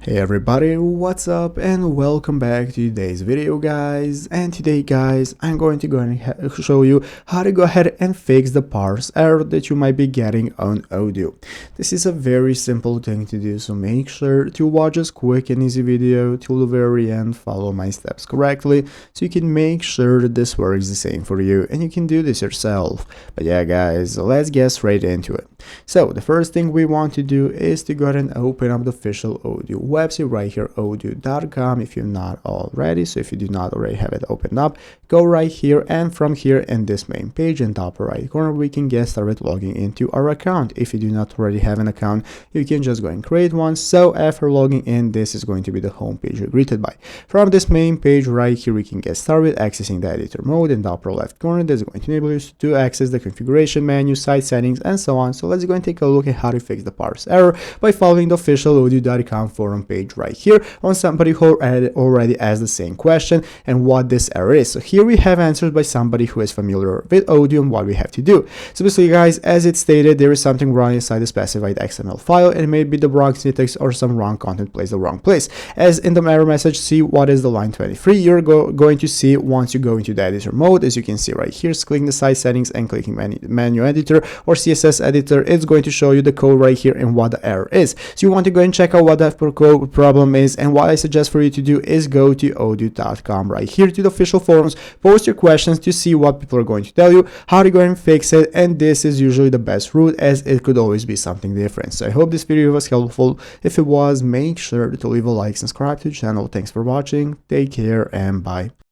Hey everybody, what's up and welcome back to today's video guys. And today guys, I'm going to go and show you how to go ahead and fix the parse error that you might be getting on Odoo. This is a very simple thing to do, so make sure to watch this quick and easy video till the very end, follow my steps correctly so you can make sure that this works the same for you and you can do this yourself. But yeah guys, let's get straight into it. So the first thing we want to do is to go ahead and open up the official Odoo website right here, odoo.com, if you're not already. So if you do not already have it opened up, go right here, and from here in this main page in top right corner we can get started logging into our account. If you do not already have an account, you can just go and create one. So after logging in, this is going to be the home page you're greeted by. From this main page right here we can get started accessing the editor mode in the upper left corner. This is going to enable you to access the configuration menu, site settings, and so on. So let's go and take a look at how to fix the parse error by following the official odoo.com forum page right here on somebody who already asked the same question and what this error is. So here we have answers by somebody who is familiar with Odoo and what we have to do. So basically guys, as it stated, there is something wrong inside the specified XML file, and maybe the wrong syntax or some wrong content placed the wrong place. As in the error message, see what is the line 23 you're going to see once you go into the editor mode. As you can see right here, clicking the site settings and clicking menu editor or CSS editor, it's going to show you the code right here and what the error is. So you want to go and check out what that code problem is, and what I suggest for you to do is go to odoo.com right here to the official forums, post your questions to see what people are going to tell you, how to go and fix it, and this is usually the best route as it could always be something different. So I hope this video was helpful. If it was, make sure to leave a like, subscribe to the channel. Thanks for watching, take care, and bye.